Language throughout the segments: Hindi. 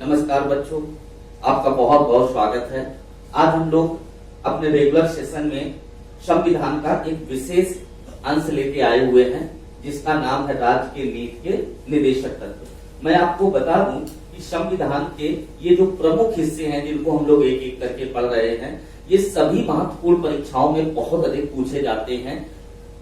नमस्कार बच्चों, आपका बहुत बहुत स्वागत है। आज हम लोग अपने रेगुलर सेशन में संविधान का एक विशेष अंश लेके आए हुए हैं जिसका नाम है राज्य के नीति के निर्देशक तत्व। मैं आपको बता दूं कि संविधान के ये जो प्रमुख हिस्से हैं जिनको हम लोग एक एक करके पढ़ रहे हैं, ये सभी महत्वपूर्ण परीक्षाओं में बहुत अधिक पूछे जाते हैं।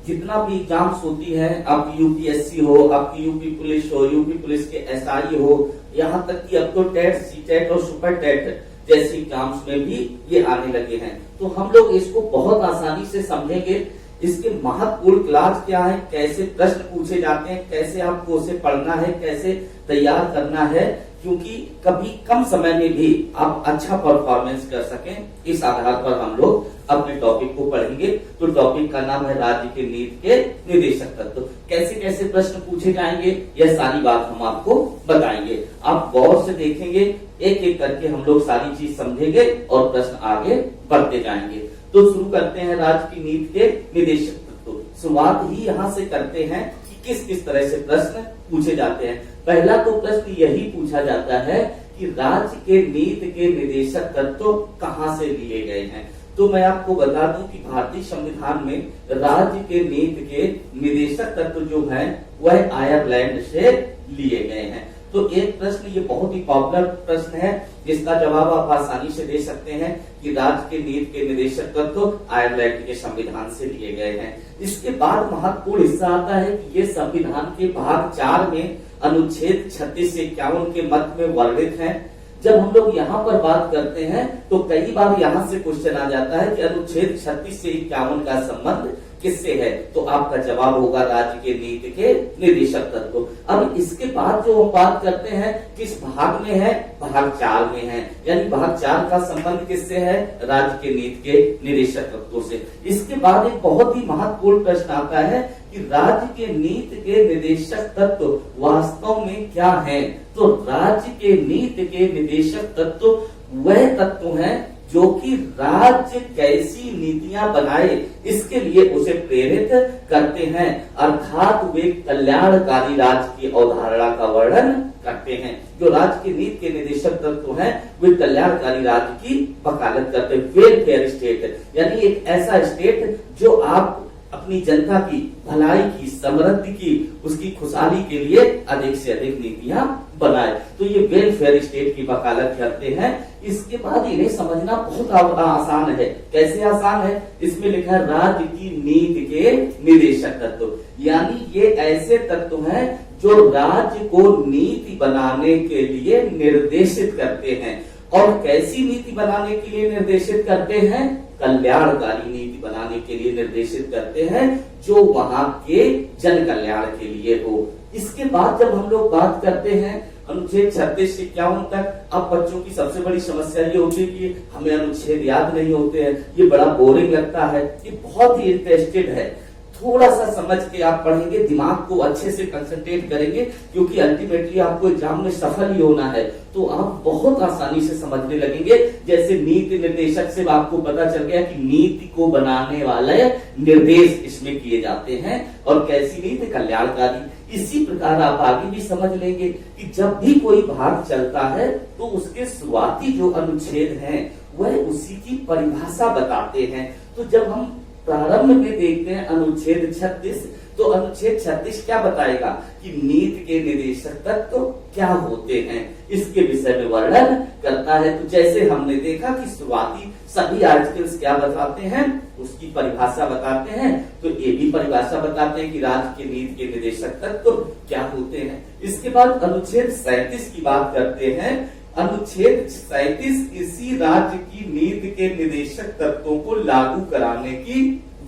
जितना भी एग्जाम्स होती है, आपकी यूपीएससी हो, आपकी यूपी पुलिस हो, यूपी पुलिस के एसआई हो, यहाँ तक कि अब तो टेट, सीटेट और सुपर टेट जैसी एग्जाम्स में भी ये आने लगे हैं। तो हम लोग इसको बहुत आसानी से समझेंगे। इसके महत्वपूर्ण क्लास क्या है, कैसे प्रश्न पूछे जाते हैं, कैसे आपको उसे पढ़ना है, कैसे तैयार करना है, क्योंकि कभी कम समय में भी आप अच्छा परफॉर्मेंस कर सकें, इस आधार पर हम लोग अपने टॉपिक को पढ़ेंगे। तो टॉपिक का नाम है राज्य के नीति के निर्देशक तत्व। कैसे कैसे प्रश्न पूछे जाएंगे, यह सारी बात हम आपको बताएंगे। आप गौर से देखेंगे, एक एक करके हम लोग सारी चीज समझेंगे और प्रश्न आगे बढ़ते जाएंगे। तो शुरू करते हैं राज्य की नीति के निर्देशक तत्व। शुरुआत ही यहाँ से करते हैं कि किस किस तरह से प्रश्न पूछे जाते हैं। पहला तो प्रश्न यही पूछा जाता है कि राज्य के नीति के निर्देशक तत्व कहाँ से लिए गए हैं। तो मैं आपको बता दूं कि भारतीय संविधान में राज्य के नीति के निर्देशक तत्व जो हैं वह आयरलैंड से लिए गए हैं। तो एक प्रश्न ये बहुत ही पॉपुलर प्रश्न है जिसका जवाब आप आसानी से दे सकते हैं कि राज्य के नीति के निर्देशक तत्व आयरलैंड के संविधान से लिए गए हैं। इसके बाद महत्वपूर्ण हिस्सा आता है कि ये संविधान के भाग 4 में अनुच्छेद 36 से 51 के मध्य में वर्णित है। जब हम लोग यहाँ पर बात करते हैं तो कई बार यहाँ से क्वेश्चन आ जाता है कि अनुच्छेद 36 से 51 का संबंध किससे है, तो आपका जवाब होगा राज्य के नीति के निर्देशक तत्व। अब इसके बाद जो हम बात करते हैं किस भाग में है, भाग 4 में है, यानी भाग 4 का संबंध किससे है, राज्य के नीति के निर्देशक तत्वों से। इसके बाद एक बहुत ही महत्वपूर्ण प्रश्न आता है कि राज्य के नीति के निर्देशक तत्व वास्तव में क्या है। तो राज्य के नीति के निर्देशक तत्व वह तत्व हैं जो कि राज्य कैसी नीतियां बनाए इसके लिए उसे प्रेरित करते हैं, अर्थात वे कल्याणकारी राज्य की अवधारणा का वर्णन करते हैं। जो राज्य की नीति के निर्देशक तत्व हैं वे कल्याणकारी राज्य की वकालत करते हैं। वेलफेयर स्टेट यानी एक ऐसा स्टेट जो आप अपनी जनता की भलाई की, समृद्धि की, उसकी खुशहाली के लिए अधिक से अधिक नीतियां बनाए। तो ये वेलफेयर स्टेट की वकालत करते हैं। इसके बाद इन्हें समझना बहुत आसान है। कैसे आसान है, इसमें लिखा है राज्य की नीति के निर्देशक तत्व, यानी ये ऐसे तत्व हैं जो राज्य को नीति बनाने के लिए निर्देशित करते हैं। और कैसी नीति बनाने के लिए निर्देशित करते हैं, कल्याणकारी नीति बनाने के लिए निर्देशित करते हैं जो वहां के जन कल्याण के लिए हो। इसके बाद जब हम लोग बात करते हैं अनुच्छेद 36 से 51 तक, अब बच्चों की सबसे बड़ी समस्या ये होती है कि हमें अनुच्छेद याद नहीं होते हैं, ये बड़ा बोरिंग लगता है। ये बहुत ही इंटरेस्टेड है, थोड़ा सा समझ के आप पढ़ेंगे, दिमाग को अच्छे से कंसंट्रेट करेंगे, क्योंकि अल्टीमेटली आपको एग्जाम में सफल ही होना है। तो आप बहुत आसानी से समझने लगेंगे। जैसे नीति निर्देशक से आपको पता चल गया कि नीति को बनाने वाले निर्देश इसमें किए जाते हैं, और कैसी नीति, कल्याणकारी। इसी प्रकार आप आगे भी समझ लेंगे कि जब भी कोई भाग चलता है तो उसके शुरुआती जो अनुच्छेद हैं वह उसी की परिभाषा बताते हैं। तो जब हम प्रारंभ में देखते हैं अनुच्छेद 36, तो अनुच्छेद 36 क्या बताएगा कि नीति के निर्देशक तत्व क्या होते हैं, इसके विषय में वर्णन करता है। तो जैसे हमने देखा कि शुरुआती सभी आर्टिकल्स क्या बताते हैं, उसकी परिभाषा बताते हैं। तो ये भी परिभाषा बताते हैं कि राज्य के नीति के निर्देशक तत्व क्या होते हैं। इसके बाद अनुच्छेद 37 की बात करते हैं। अनुच्छेद 37 इसी राज्य की नीति के निर्देशक तत्वों को लागू कराने की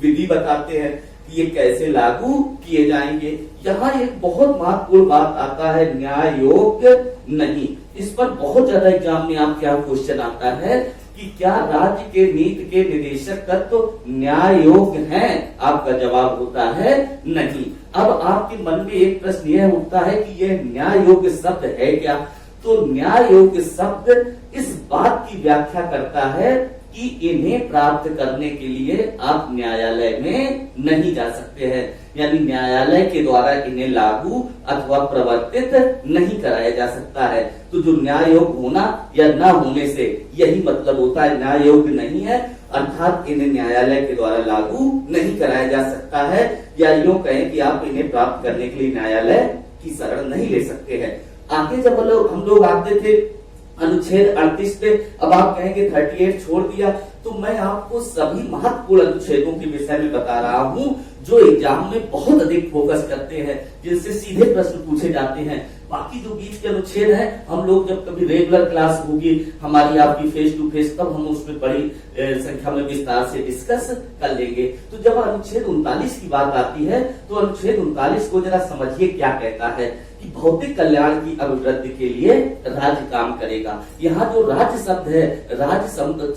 विधि बताते हैं कि ये कैसे लागू किए जाएंगे। यहाँ एक बहुत महत्वपूर्ण बात आता है, न्याय योग्य नहीं। इस पर बहुत ज्यादा एग्जाम में आपके यहाँ क्वेश्चन आता है कि क्या राज्य के नीति के निर्देशक तत्व न्याय योग्य हैं। आपका जवाब होता है नहीं। अब आपके मन में एक प्रश्न यह उठता है कि यह न्याय योग्य शब्द है क्या। तो न्याय योग्य शब्द इस बात की व्याख्या करता है कि इन्हें प्राप्त करने के लिए आप न्यायालय में नहीं जा सकते हैं, यानी न्यायालय के द्वारा इन्हें लागू अथवा प्रवर्तित नहीं कराया जा सकता है। तो जो न्याय योग्य होना या न होने से यही मतलब होता है, न्याय योग्य नहीं है अर्थात इन्हें न्यायालय के द्वारा लागू नहीं कराया जा सकता है, या यूं कहें कि आप इन्हें प्राप्त करने के लिए न्यायालय की शरण नहीं ले सकते हैं। आगे जब हम लोग आते थे अनुच्छेद 38 पे, अब आप कहेंगे 38 छोड़ दिया, तो मैं आपको सभी महत्वपूर्ण अनुच्छेदों के विषय में बता रहा हूं जो एग्जाम में बहुत अधिक फोकस करते हैं, जिनसे सीधे प्रश्न पूछे जाते हैं। बाकी जो बीच के अनुच्छेद हैं, हम लोग जब कभी रेगुलर क्लास होगी हमारी आपकी फेस टू फेस, तब हम उसमें बड़ी संख्या में विस्तार से डिस्कस कर लेंगे। तो जब अनुच्छेद 39 की बात आती है, तो अनुच्छेद 39 को जरा समझिए क्या कहता है कि भौतिक कल्याण की अभिवृद्धि के लिए राज्य काम करेगा। यहाँ जो राज्य शब्द है, राज्य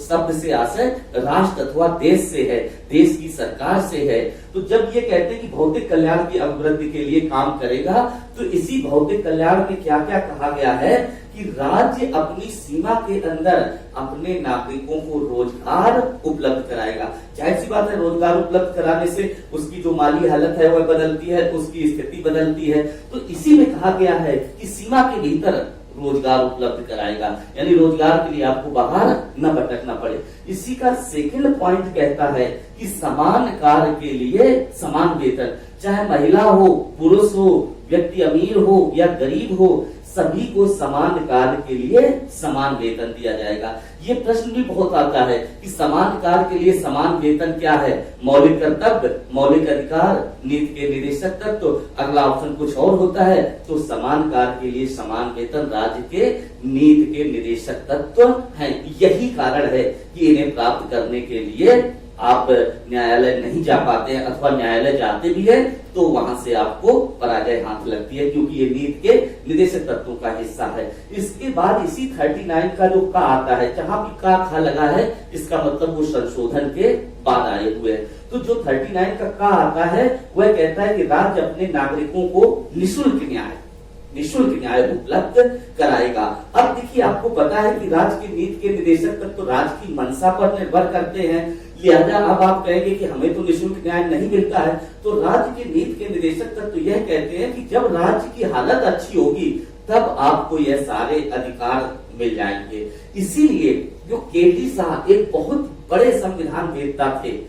शब्द से आशय राष्ट्र अथवा देश से है, देश की सरकार से है। तो जब ये कहते हैं कि भौतिक कल्याण की अभिवृद्धि के लिए काम करेगा, तो इसी भौतिक कल्याण में क्या क्या कहा गया है कि राज्य अपनी सीमा के अंदर अपने नागरिकों को रोजगार उपलब्ध कराएगा। जाहिर सी बात है, रोजगार उपलब्ध कराने से उसकी जो माली हालत है वह बदलती है, उसकी स्थिति बदलती है। तो इसी में कहा गया है कि सीमा के भीतर रोजगार उपलब्ध कराएगा, यानी रोजगार के लिए आपको बाहर न भटकना पड़े। इसी का सेकंड पॉइंट कहता है कि समान कार्य के लिए समान वेतन, चाहे महिला हो, पुरुष हो, व्यक्ति अमीर हो या गरीब हो, सभी को समान कार्य के लिए समान वेतन दिया जाएगा। ये प्रश्न भी बहुत आता है कि समान कार्य के लिए समान वेतन क्या है? मौलिक कर्तव्य, मौलिक अधिकार, नीति के निदेशक तत्व, तो अगला ऑप्शन कुछ और होता है। तो समान कार्य के लिए समान वेतन राज्य के नीति के निदेशक तत्व हैं। यही कारण है कि इन्हें प्राप्त करने के लिए आप न्यायालय नहीं जा पाते हैं, अथवा न्यायालय जाते भी है तो वहां से आपको पराजय हाथ लगती है, क्योंकि ये नीति के निदेशक तत्वों का हिस्सा है। इसके बाद इसी 39 का जो का आता है, जहां भी का खा लगा है, इसका मतलब वो संशोधन के बाद आए हुए हैं। तो जो 39 का आता है वह कहता है कि राज्य अपने नागरिकों को निःशुल्क न्याय उपलब्ध कराएगा। अब देखिए, आपको पता है कि राज्य की नीति के निदेशक तत्व तो राज्य की मंशा पर निर्भर करते हैं, लिहाजा अब आप कहेंगे कि हमें तो निःशुल्क न्याय नहीं मिलता है। तो राज्य की नीति के निदेशक तत्व तो यह कहते हैं कि जब राज्य की हालत अच्छी होगी तब आपको यह सारे अधिकार मिल जाएंगे। इसीलिए जो केटी शाह एक बहुत बड़े संविधान वेत्ता थे,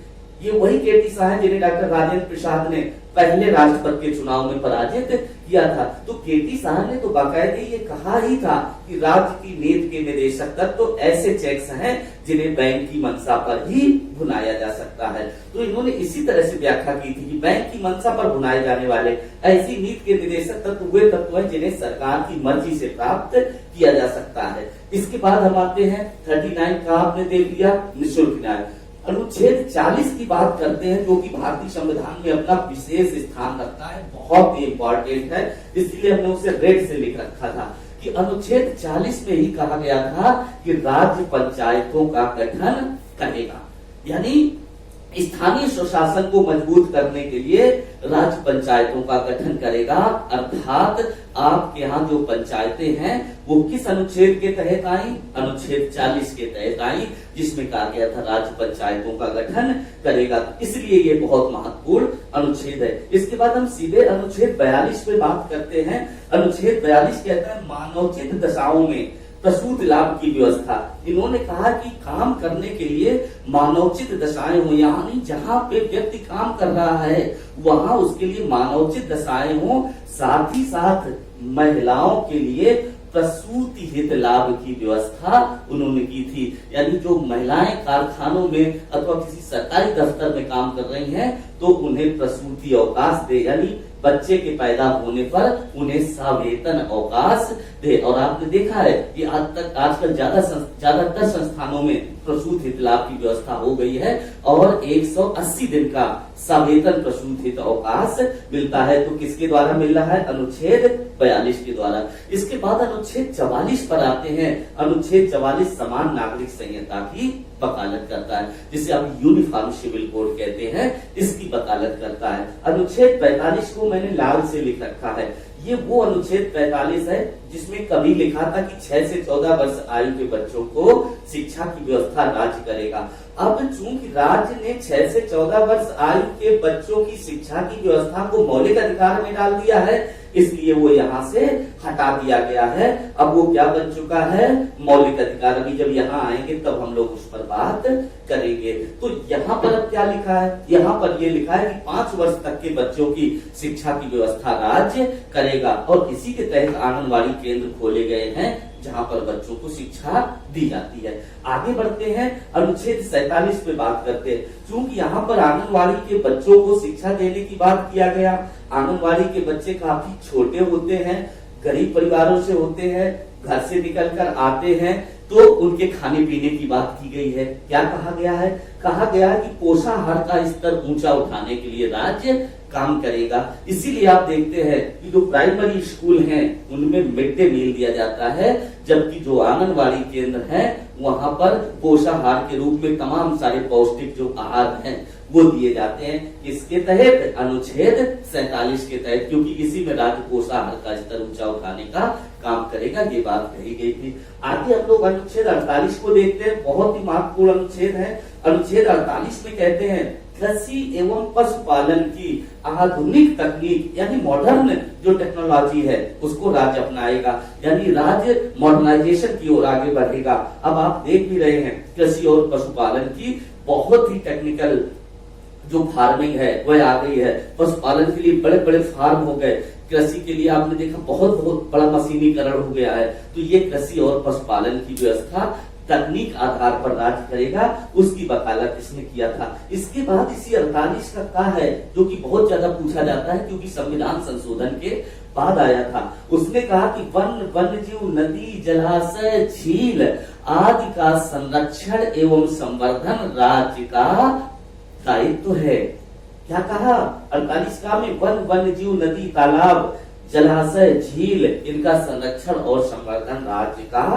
ये वही केटी शाह हैं जिन्हें डॉक्टर राजेंद्र प्रसाद ने पहले राष्ट्रपति के चुनाव में पराजित किया था। तो केटी शाह ने तो बाकायदे ये कहा ही था कि राज्य की नीति के निदेशक तत्व तो ऐसे चेक्स हैं जिन्हें बैंक की मंशा पर ही भुनाया जा सकता है। तो इन्होंने इसी तरह से व्याख्या की थी कि बैंक की मंशा पर भुनाए जाने वाले ऐसी नीति के निदेशक तत्व हुए तत्व हैं जिन्हें सरकार की मर्जी से प्राप्त किया जा सकता है। इसके बाद हम आते हैं 39 का, आपने देख लिया निःशुल्क न्याय। अनुच्छेद 40 की बात करते हैं, जो कि भारतीय संविधान में अपना विशेष स्थान रखता है, बहुत ही इंपॉर्टेंट है, इसलिए हमने उसे रेड से लिख रखा था कि अनुच्छेद 40 में ही कहा गया था कि राज्य पंचायतों का गठन करेगा, यानी स्थानीय स्वशासन को मजबूत करने के लिए राज्य पंचायतों का गठन करेगा। अर्थात आपके यहाँ जो पंचायतें हैं वो किस अनुच्छेद के तहत आई? अनुच्छेद 40 के तहत आई, जिसमें कहा गया था राज्य पंचायतों का गठन करेगा। इसलिए ये बहुत महत्वपूर्ण अनुच्छेद है। इसके बाद हम सीधे अनुच्छेद 42 पे बात करते हैं। अनुच्छेद 42 कहता है मानवोचित दशाओं में प्रसूति लाभ की व्यवस्था। इन्होंने कहा कि काम करने के लिए मानवोचित दशाएं हो, यानी जहां पे व्यक्ति काम कर रहा है वहां उसके लिए मानवोचित दशाएं हो, साथ ही साथ महिलाओं के लिए प्रसूति हित लाभ की व्यवस्था उन्होंने की थी। यानी जो महिलाएं कारखानों में अथवा किसी सरकारी दफ्तर में काम कर रही हैं तो उन्हें प्रसूति अवकाश दे, यानी बच्चे के पैदा होने पर उन्हें सवेतन अवकाश दे। और आपने देखा है कि आजकल ज्यादातर संस्थानों में प्रसूति हित लाभ की व्यवस्था हो गई है और 180 दिन का सवेतन प्रसूति हित अवकाश मिलता है। तो किसके द्वारा मिल रहा है? अनुच्छेद 42 के द्वारा। इसके बाद अनुच्छेद 44 पर आते हैं। अनुच्छेद 44 समान नागरिक संहिता की वकालत करता है, जिसे आप यूनिफॉर्म सिविल कोड कहते हैं, इसकी वकालत करता है। अनुच्छेद 45 को मैंने लाल से लिख रखा है। ये वो अनुच्छेद 45 है जिसमें कभी लिखा था कि 6 से 14 वर्ष आयु के बच्चों को शिक्षा की व्यवस्था राज्य करेगा। अब चूंकि राज्य ने 6 से 14 वर्ष आयु के बच्चों की शिक्षा की व्यवस्था को मौलिक अधिकार में डाल दिया है, इसलिए वो यहाँ से हटा दिया गया है। अब वो क्या बन चुका है? मौलिक अधिकार। अभी जब यहाँ आएंगे तब हम लोग उस पर बात करेंगे। तो यहाँ पर अब क्या लिखा है? यहाँ पर ये लिखा है कि 5 वर्ष तक के बच्चों की शिक्षा की व्यवस्था राज्य करेगा और इसी के तहत आंगनबाड़ी केंद्र खोले गए हैं जहां पर बच्चों को शिक्षा दी जाती है। आगे बढ़ते हैं, अनुच्छेद 47 पे बात करते हैं। चूंकि यहाँ पर आंगनबाड़ी के बच्चों को शिक्षा देने की बात किया गया, आंगनबाड़ी के बच्चे काफी छोटे होते हैं, गरीब परिवारों से होते हैं, घर से निकलकर आते हैं, तो उनके खाने पीने की बात की गई है। क्या कहा गया है? कहा गया है कि पोषाहार का स्तर ऊंचा उठाने के लिए राज्य काम करेगा। इसीलिए आप देखते हैं कि जो प्राइमरी स्कूल हैं उनमें मिड डे मील दिया जाता है, जबकि जो आंगनबाड़ी केंद्र हैं वहां पर पोषाहार के रूप में तमाम सारे पौष्टिक जो आहार हैं वो दिए जाते हैं। इसके तहत अनुच्छेद 47 के तहत, क्योंकि इसी में राज्य पोषाहार का स्तर ऊंचा उठाने का काम करेगा, ये बात कही गई थी। आगे हम लोग अनुच्छेद 48 को देखते हैं, बहुत ही महत्वपूर्ण अनुच्छेद है। अनुच्छेद 48 में कहते हैं कृषि एवं पशुपालन की आधुनिक तकनीक यानी मॉडर्न जो टेक्नोलॉजी है उसको राज्य अपनाएगा, यानी राज्य मॉडर्नाइजेशन की ओर आगे बढ़ेगा। अब आप देख भी रहे हैं कृषि और पशुपालन की बहुत ही टेक्निकल जो फार्मिंग है वह आ गई है। पशुपालन के लिए बड़े बड़े फार्म हो गए, कृषि के लिए आपने देखा बहुत बहुत बड़ा मशीनीकरण हो गया है। तो ये कृषि और पशुपालन की व्यवस्था तकनीक आधार पर राज्य करेगा, उसकी वकालत इसने किया था। इसके बाद इसी 48 का क्या है जो कि बहुत ज्यादा पूछा जाता है, क्योंकि संविधान संशोधन के बाद आया था। उसने कहा कि वन वन्यजीव नदी जलाशय झील आदि का संरक्षण एवं संवर्धन राज्य का दायित्व है। क्या कहा? 48 का में वन वन्यजीव नदी तालाब जलाशय झील इनका संरक्षण और संवर्धन राज्य का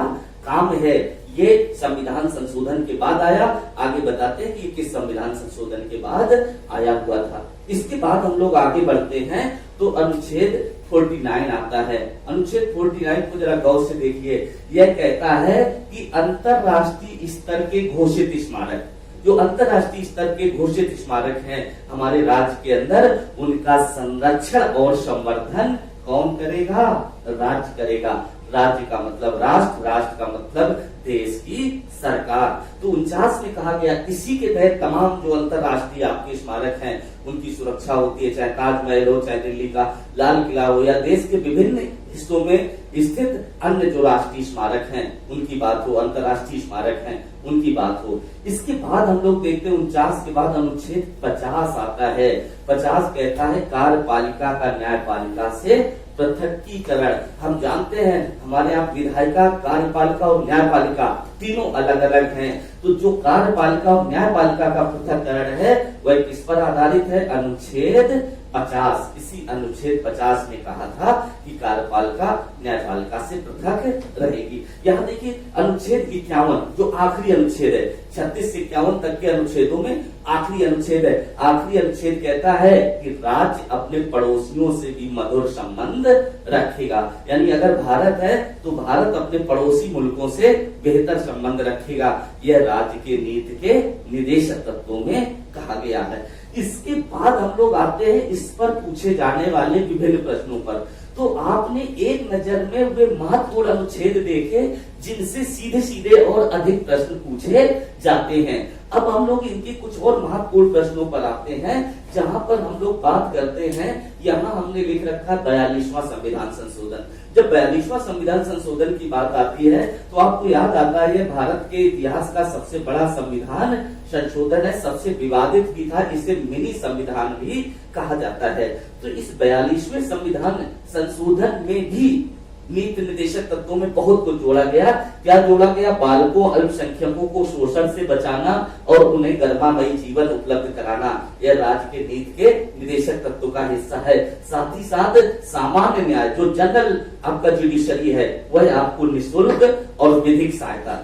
काम है। ये संविधान संशोधन के बाद आया। आगे बताते हैं कि किस संविधान संशोधन के बाद आया हुआ था। इसके बाद हम लोग आगे बढ़ते हैं तो अनुच्छेद 49 आता है। अनुच्छेद 49 को जरा गौर से देखिए। यह कहता है कि अंतरराष्ट्रीय स्तर के घोषित स्मारक, जो अंतरराष्ट्रीय स्तर के घोषित स्मारक हैं हमारे राज्य के अंदर, उनका संरक्षण और संवर्धन कौन करेगा? राज्य करेगा। राज्य का मतलब राष्ट्र, राष्ट्र का मतलब देश की सरकार। तो 49 में कहा गया इसी के तहत तमाम जो अंतरराष्ट्रीय आपके स्मारक हैं उनकी सुरक्षा होती है, चाहे ताजमहल हो, चाहे दिल्ली का लाल किला हो, या देश के विभिन्न हिस्सों में स्थित अन्य जो राष्ट्रीय स्मारक हैं उनकी बात हो, अंतरराष्ट्रीय स्मारक हैं उनकी बात हो। इसके बाद हम लोग देखते हैं 49 के बाद अनुच्छेद 50 आता है। 50 कहता है कार्यपालिका का न्यायपालिका से पृथकीकरण। हम जानते हैं हमारे यहाँ विधायिका, कार्यपालिका और न्यायपालिका तीनों अलग अलग हैं। तो जो कार्यपालिका और न्यायपालिका का पृथककरण है वह किस पर आधारित है? अनुच्छेद 50। इसी अनुच्छेद 50 में कहा था कि कार्यपालिका न्यायपालिका से पृथक रहेगी। यहाँ देखिए अनुच्छेद 51 जो आखिरी अनुच्छेद है, 36 से 51 तक के अनुच्छेदों में आखिरी अनुच्छेद है। आखिरी अनुच्छेद कहता है कि राज्य अपने पड़ोसियों से भी मधुर संबंध रखेगा, यानी अगर भारत है तो भारत अपने पड़ोसी मुल्कों से बेहतर संबंध रखेगा। यह राज्य के नीति के निदेशक तत्वों में कहा गया है। इसके बाद हम लोग आते हैं इस पर पूछे जाने वाले विभिन्न प्रश्नों पर। तो आपने एक नजर में वे महत्वपूर्ण अनुच्छेद देखे जिनसे सीधे सीधे और अधिक प्रश्न पूछे जाते हैं। अब हम लोग इनके कुछ और महत्वपूर्ण प्रश्नों पर आते हैं जहां पर हम लोग बात करते हैं। यहाँ हमने लिख रखा 42वां संविधान संशोधन। जब 42वां संविधान संशोधन की बात आती है तो आपको याद आता है भारत के इतिहास का सबसे बड़ा संविधान संशोधन है, सबसे विवादित भी था, इसे मिनी संविधान भी कहा जाता है। तो इस 42वें संविधान संशोधन में भी नीति निर्देशक तत्वों में बहुत कुछ जोड़ा गया। क्या जोड़ा गया? बालकों, अल्पसंख्यकों को शोषण से बचाना और उन्हें गर्भामयी जीवन उपलब्ध कराना, यह राज्य के नीति के निदेशक तत्वों का हिस्सा है। साथ ही साथ सामान्य न्याय, जो जनरल आपका जुडिशरी है, वह आपको निःशुल्क और विधिक सहायता,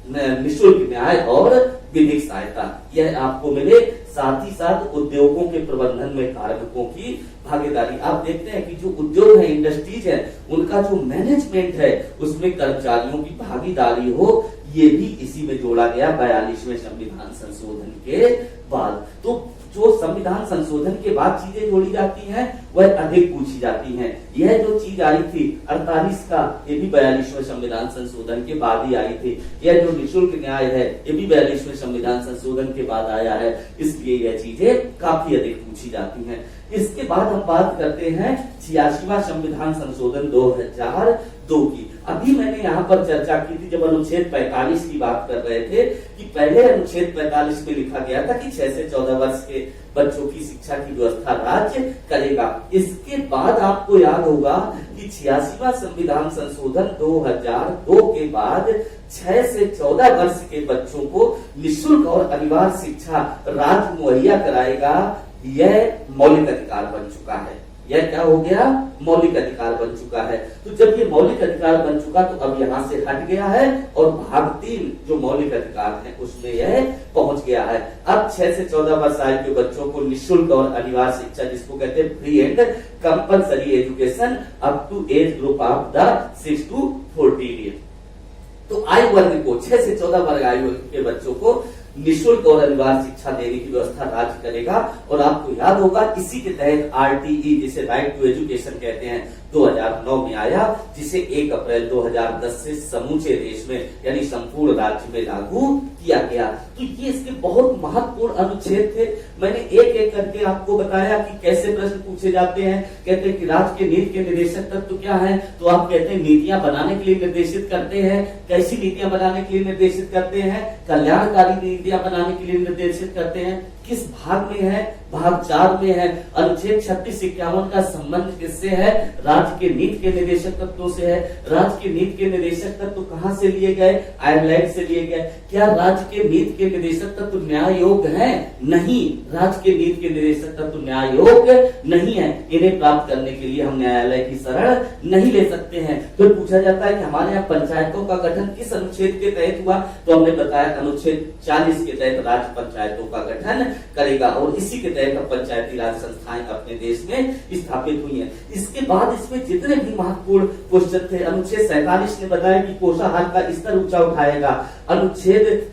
निःशुल्क न्याय और विधिक सहायता यह आपको मिले। साथ ही साथ उद्योगों के प्रबंधन में कार्मिकों की भागीदारी। आप देखते हैं कि जो उद्योग है, इंडस्ट्रीज है, उनका जो मैनेजमेंट है उसमें कर्मचारियों की भागीदारी हो, ये भी इसी में जोड़ा गया 42वें संविधान संशोधन के बाद। तो जो संविधान संशोधन के बाद चीजें जोड़ी जाती हैं वह अधिक पूछी जाती हैं। यह जो चीज आई थी 48 का, ये भी 42वें संविधान संशोधन के बाद ही आई थी। यह जो निःशुल्क न्याय है, ये भी 42वें संविधान संशोधन के बाद आया है, इसलिए यह चीजें काफी अधिक पूछी जाती हैं। इसके बाद हम बात करते हैं 86वां संविधान संशोधन 2002 की। अभी मैंने यहाँ पर चर्चा की थी जब अनुच्छेद 45 की बात कर रहे थे कि पहले अनुच्छेद 45 में लिखा गया था कि 6 से 14 वर्ष के बच्चों की शिक्षा की व्यवस्था राज्य करेगा। इसके बाद आपको याद होगा कि 86वां संविधान संशोधन 2002 के बाद 6 से 14 वर्ष के बच्चों को निःशुल्क और अनिवार्य शिक्षा राज्य मुहैया कराएगा। यह मौलिक अधिकार बन चुका है। यह क्या हो गया? मौलिक अधिकार बन चुका है। तो जब ये मौलिक अधिकार बन चुका तो अब यहाँ से हट गया है और भाग 3 जो मौलिक अधिकार है उसमें यह पहुंच गया है। अब 6 से 14 वर्ष आयु के बच्चों को निःशुल्क और अनिवार्य शिक्षा, जिसको कहते हैं free and compulsory education up to age group of the 6 to 14 year. तो आयु वर्ग को 6 से 14 वर्ग आयु के बच्चों को निःशुल्क और अनिवार्य शिक्षा देने की व्यवस्था राज्य करेगा। और आपको याद होगा इसी के तहत RTE, जिसे राइट टू एजुकेशन कहते हैं, 2009 में आया, जिसे 1 अप्रैल 2010 से समूचे देश में यानी संपूर्ण राज्य में लागू किया गया। तो ये इसके बहुत महत्वपूर्ण अनुच्छेद थे। मैंने एक एक करके आपको बताया कि कैसे प्रश्न पूछे जाते हैं। कहते हैं कि राज्य के नीति के निर्देशक तत्व क्या है, तो आप कहते हैं नीतियां बनाने के लिए निर्देशित करते हैं। कैसी नीतियां बनाने के लिए निर्देशित करते हैं? कल्याणकारी नीतियां बनाने के लिए निर्देशित करते हैं। किस भाग में है? भाग 4 में है। अनुच्छेद 36-51 का संबंध किससे है? राज्य के नीति के निर्देशक तत्वों से है। राज्य के नीति के निर्देशक तत्व कहां से लिए गए? आयरलैंड से लिए गए। क्या राज्य के नीति के निर्देशक तत्व न्याय योग्य है? नहीं, राज्य के नीति के निर्देशक तत्व न्याय योग्य नहीं है। इन्हें प्राप्त करने के लिए हम न्यायालय की शरण नहीं ले सकते हैं। फिर पूछा जाता है कि हमारे यहाँ पंचायतों का गठन किस अनुच्छेद के तहत हुआ? तो हमने बताया अनुच्छेद 40 के तहत राज्य पंचायतों का गठन करेगा और इसी के तहत पंचायती राज संस्थाएं अपने देश में स्थापित हुई हैं। इसके बाद इसमें जितने भी महत्वपूर्ण क्वेश्चन थे, अनुच्छेद 47 ने बताया कि पोषाहार का स्तर ऊंचा उठाएगा। अनुच्छेद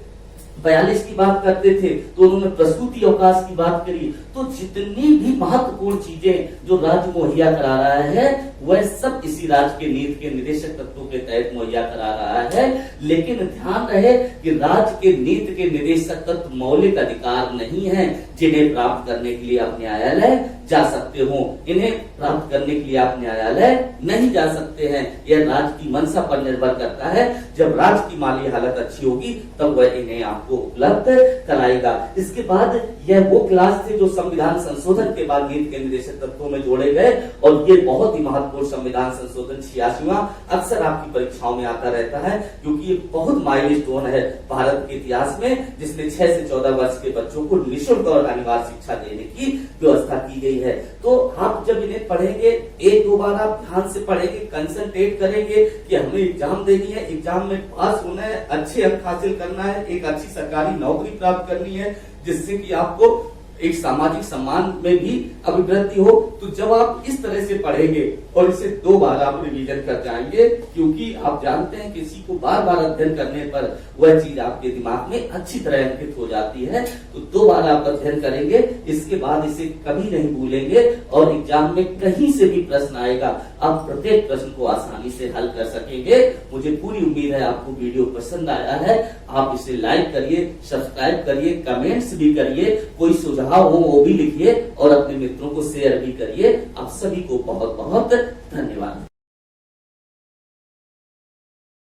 42 की बात करते थे तो उन्होंने प्रसूति अवकाश की बात करी। तो जितनी भी महत्वपूर्ण चीजें जो राज्य मुहैया करा रहा है वह सब इसी राज्य के नीति के निर्देशक तत्वों के तहत मुहैया करा रहा है। लेकिन ध्यान रहे कि राज्य के नीति के निर्देशक तत्व मौलिक अधिकार नहीं है जिन्हें प्राप्त करने के लिए आप न्यायालय जा सकते हो। इन्हें प्राप्त करने के लिए आप न्यायालय नहीं जा सकते हैं। यह राज्य की मंशा पर निर्भर करता है। जब राज्य की माली हालत अच्छी होगी तब वह इन्हें आपको उपलब्ध कराएगा। इसके बाद यह वो क्लास थे जो संविधान संशोधन के बाद नीति के निर्देशक तत्वों में जोड़े गए और ये बहुत ही महत्वपूर्ण संविधान संशोधन 86वां अक्सर आपकी परीक्षाओं में आता रहता है क्योंकि ये बहुत माइलस्टोन है भारत के इतिहास में, जिसमें 6 से 14 वर्ष के बच्चों को निःशुल्क और अनिवार्य शिक्षा देने की व्यवस्था की गई है। तो आप जब इन्हें पढ़ेंगे, 1-2 बार आप ध्यान से पढ़ेंगे, कंसंट्रेट करेंगे कि हमें एग्जाम देनी है, एग्जाम में पास होना है, अच्छे अंक हासिल करना है, एक अच्छी सरकारी नौकरी प्राप्त करनी है जिससे कि आपको एक सामाजिक सम्मान में भी अभिवृद्धि हो। तो जब आप इस तरह से पढ़ेंगे और इसे 2 बार आप रिवीजन कर जाएंगे, क्योंकि आप जानते हैं किसी को बार-बार अध्ययन करने पर वह चीज आपके दिमाग में अच्छी तरह अंकित हो जाती है। तो 2 बार आप अध्ययन करेंगे, इसके बाद इसे कभी नहीं भूलेंगे और एग्जाम में कहीं से भी प्रश्न आएगा आप प्रत्येक प्रश्न को आसानी से हल कर सकेंगे। मुझे पूरी उम्मीद है आपको वीडियो पसंद आया है। आप इसे लाइक करिए, सब्सक्राइब करिए, कमेंट्स भी करिए, कोई सुझाव हो वो भी लिखिए और अपने मित्रों को शेयर भी करिए। आप सभी को बहुत बहुत